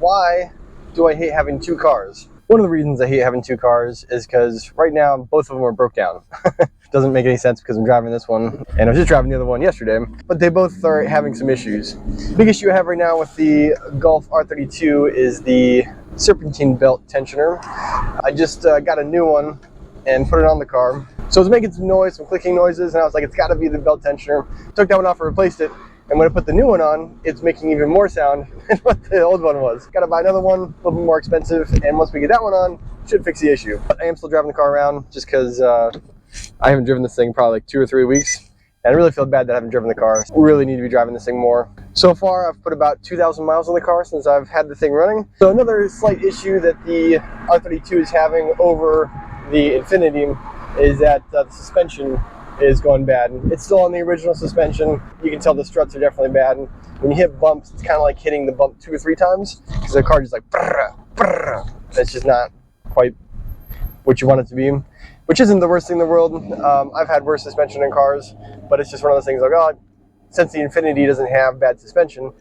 why do I hate having two cars? One of the reasons I hate having two cars is because right now both of them are broke down. Doesn't make any sense because I'm driving this one and I was just driving the other one yesterday, but they both are having some issues. The big issue I have right now with the Golf R32 is the serpentine belt tensioner. I just got a new one and put it on the car. So it was making some noise, some clicking noises, and I was like, it's gotta be the belt tensioner. Took that one off and replaced it. And when I put the new one on, it's making even more sound than what the old one was. Gotta buy another one, a little bit more expensive, and once we get that one on, should fix the issue. But I am still driving the car around just because I haven't driven this thing probably like 2 or 3 weeks. And I really feel bad that I haven't driven the car. I really need to be driving this thing more. So far, I've put about 2,000 miles on the car since I've had the thing running. So another slight issue that the R32 is having over the Infinity is that the suspension is going bad. It's still on the original suspension. You can tell the struts are definitely bad. When you hit bumps, it's kind of like hitting the bump 2 or 3 times because the car just like brrr, brrr. It's just not quite what you want it to be, which isn't the worst thing in the world. I've had worse suspension in cars, but it's just one of those things like, oh, since the Infinity doesn't have bad suspension,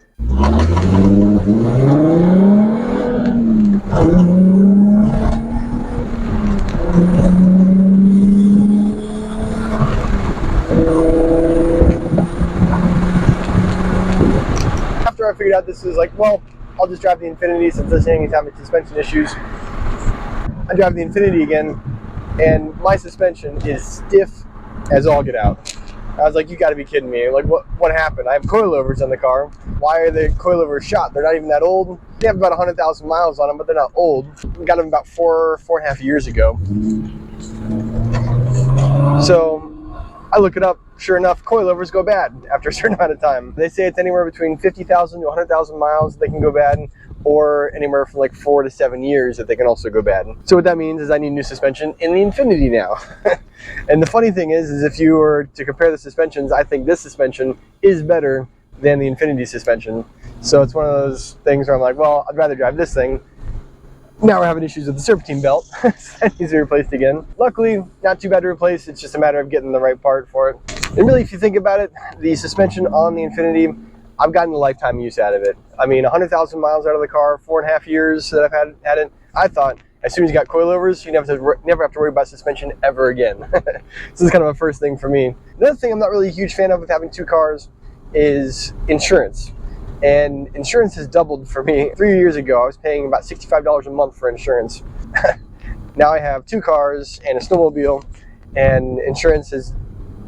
after I figured out this is like, well, I'll just drive the Infinity since this thing is having suspension issues. I drive the Infinity again, and my suspension is stiff as all get out. I was like, you gotta be kidding me. Like, what happened? I have coilovers on the car. Why are the coilovers shot? They're not even that old. They have about 100,000 miles on them, but they're not old. We got them about 4.5 years ago. So I look it up. Sure enough, coilovers go bad after a certain amount of time. They say it's anywhere between 50,000 to 100,000 miles they can go bad, or anywhere from like 4 to 7 years that they can also go bad. So what that means is I need new suspension in the Infinity now. And the funny thing is if you were to compare the suspensions, I think this suspension is better than the Infinity suspension. So it's one of those things where I'm like, well, I'd rather drive this thing. Now we're having issues with the serpentine belt. That needs to be replaced again. Luckily, not too bad to replace. It's just a matter of getting the right part for it. And really, if you think about it, the suspension on the Infinity, I've gotten a lifetime use out of it. I mean, 100,000 miles out of the car, 4.5 years that I've had it. I thought as soon as you got coilovers, you never have to worry about suspension ever again. This is kind of a first thing for me. Another thing I'm not really a huge fan of with having two cars is insurance. And insurance has doubled for me. 3 years ago, I was paying about $65 a month for insurance. Now I have two cars and a snowmobile, and insurance is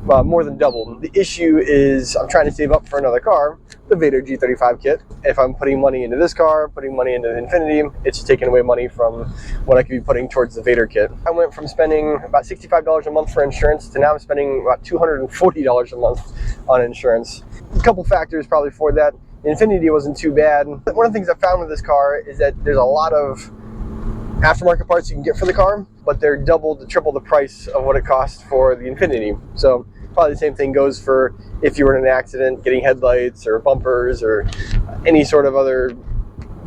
more than doubled. The issue is I'm trying to save up for another car, the Vader G35 kit. If I'm putting money into this car, putting money into the Infinity, it's taking away money from what I could be putting towards the Vader kit. I went from spending about $65 a month for insurance to now I'm spending about $240 a month on insurance. A couple factors probably for that. The Infinity wasn't too bad. One of the things I found with this car is that there's a lot of aftermarket parts you can get for the car, but they're double to triple the price of what it costs for the Infinity. So probably the same thing goes for if you were in an accident, getting headlights or bumpers or any sort of other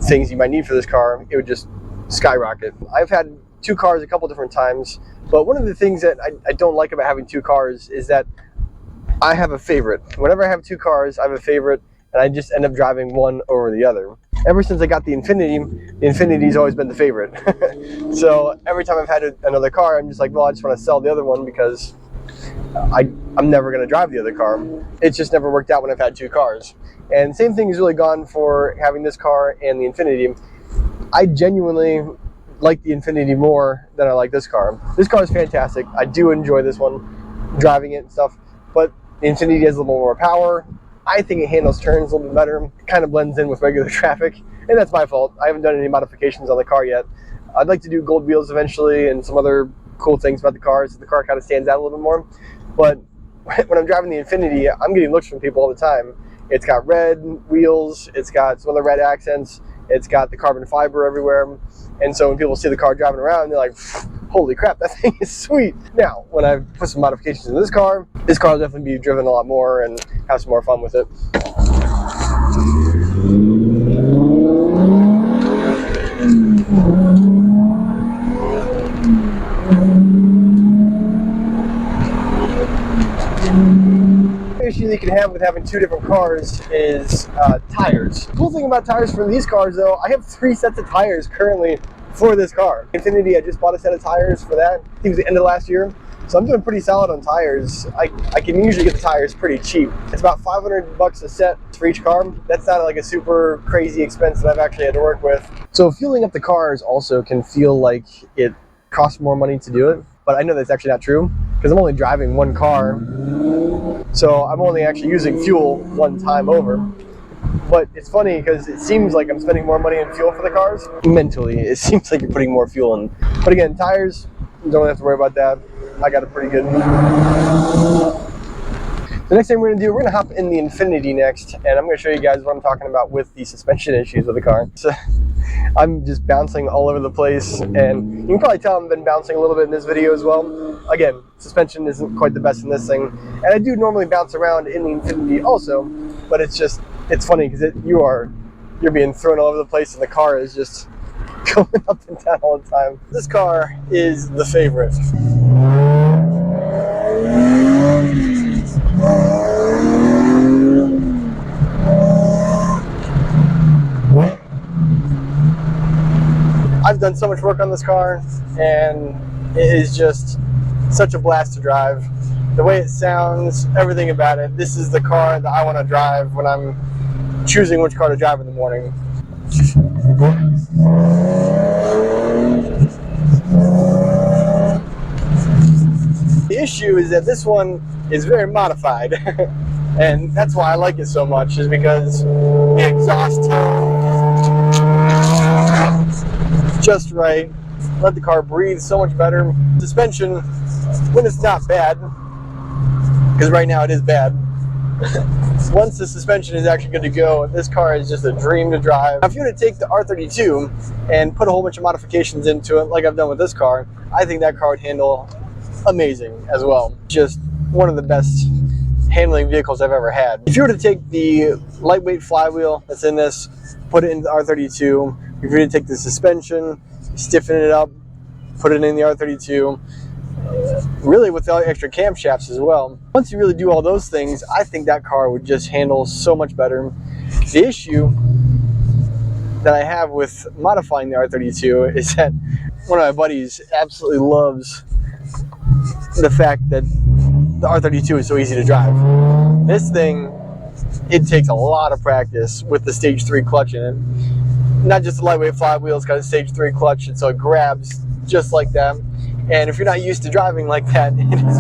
things you might need for this car, it would just skyrocket. I've had two cars a couple different times, but one of the things that I don't like about having two cars is that I have a favorite. Whenever I have two cars, I have a favorite, and I just end up driving one over the other. Ever since I got the Infinity's always been the favorite. So every time I've had another car, I'm just like, well, I just want to sell the other one because I'm never going to drive the other car. It's just never worked out when I've had two cars. And same thing is really gone for having this car and the Infinity. I genuinely like the Infinity more than I like this car. This car is fantastic. I do enjoy this one, driving it and stuff, but the Infinity has a little more power. I think it handles turns a little bit better. It kind of blends in with regular traffic, and that's my fault. I haven't done any modifications on the car yet. I'd like to do gold wheels eventually and some other cool things about the car so the car kind of stands out a little bit more. But when I'm driving the Infinity, I'm getting looks from people all the time. It's got red wheels, it's got some other red accents, it's got the carbon fiber everywhere. And so when people see the car driving around, they're like, holy crap, that thing is sweet. Now, when I put some modifications in this car will definitely be driven a lot more and have some more fun with it. Issue that you can have have with having two different cars is tires. Cool thing about tires for these cars though, I have 3 sets of tires currently for this car. Infiniti, I just bought a set of tires for that. I think it was the end of last year. So I'm doing pretty solid on tires. I can usually get the tires pretty cheap. It's about $500 a set for each car. That's not like a super crazy expense that I've actually had to work with. So fueling up the cars also can feel like it costs more money to do it, but I know that's actually not true because I'm only driving one car. So I'm only actually using fuel one time over. But it's funny because it seems like I'm spending more money in fuel for the cars. Mentally, it seems like you're putting more fuel in. But again, tires, don't have to worry about that. I got it pretty good. The next thing we're going to do, we're going to hop in the Infiniti next, and I'm going to show you guys what I'm talking about with the suspension issues with the car. So I'm just bouncing all over the place, and you can probably tell I've been bouncing a little bit in this video as well. Again, suspension isn't quite the best in this thing, and I do normally bounce around in the Infiniti also, but it's funny because you're being thrown all over the place, and the car is just going up and down all the time. This car is the favorite. I've done so much work on this car, and it is just such a blast to drive. The way it sounds, everything about it. This is the car that I want to drive when I'm choosing which car to drive in the morning. The issue is that this one is very modified, and that's why I like it so much, is because the exhaust is just right. Let the car breathe so much better. Suspension, when it's not bad, because right now it is bad, once the suspension is actually good to go, this car is just a dream to drive. Now, if you were to take the R32 and put a whole bunch of modifications into it, like I've done with this car, I think that car would handle amazing as well. Just one of the best handling vehicles I've ever had. If you were to take the lightweight flywheel that's in this, put it in the R32, if you were to take the suspension, stiffen it up, put it in the R32, really with all the extra camshafts as well. Once you really do all those things, I think that car would just handle so much better. The issue that I have with modifying the R32 is that one of my buddies absolutely loves the fact that the R32 is so easy to drive. This thing, it takes a lot of practice with the stage 3 clutch in it. Not just the lightweight flywheel, it's got a stage 3 clutch, and so it grabs just like that. And if you're not used to driving like that, it is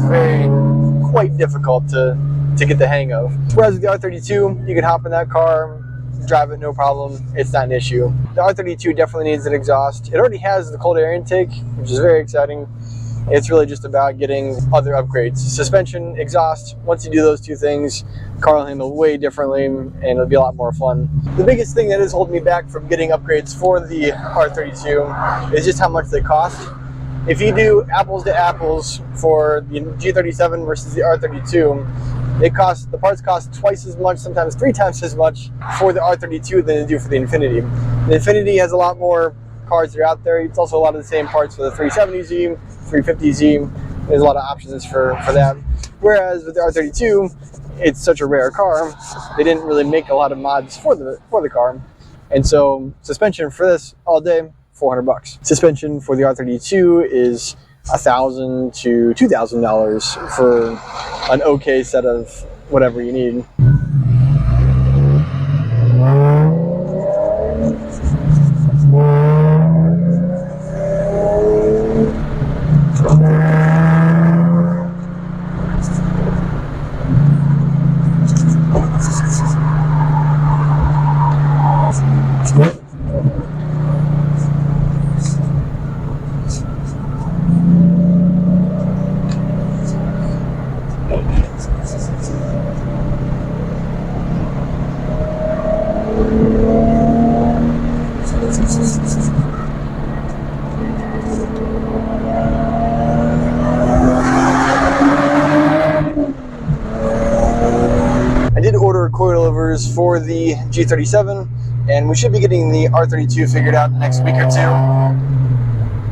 quite difficult to get the hang of. Whereas with the R32, you can hop in that car, drive it no problem, it's not an issue. The R32 definitely needs an exhaust. It already has the cold air intake, which is very exciting. It's really just about getting other upgrades. Suspension, exhaust, once you do those two things, the car will handle way differently and it'll be a lot more fun. The biggest thing that is holding me back from getting upgrades for the R32 is just how much they cost. If you do apples to apples for the G37 versus the R32, the parts cost twice as much, sometimes 3 times as much for the R32 than they do for the Infiniti. The Infiniti has a lot more cars that are out there. It's also a lot of the same parts for the 370Z, 350Z. There's a lot of options for that. Whereas with the R32, it's such a rare car, they didn't really make a lot of mods for the car. And so suspension for this all day, $400. Suspension for the R32 is $1,000 to $2,000 for an okay set of whatever you need. I did order coilovers for the G37, and we should be getting the R32 figured out in the next week or two.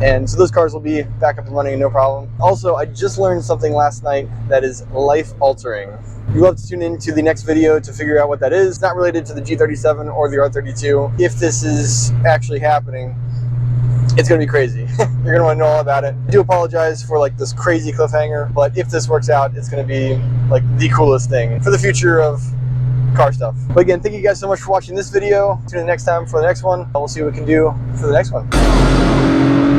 And so those cars will be back up and running, no problem. Also, I just learned something last night that is life-altering. You'll have to tune into the next video to figure out what that is. It's not related to the G37 or the R32. If this is actually happening, it's gonna be crazy. You're gonna wanna know all about it. I do apologize for like this crazy cliffhanger, but if this works out, it's gonna be like the coolest thing for the future of car stuff. But again, thank you guys so much for watching this video. Tune in next time for the next one. We'll see what we can do for the next one.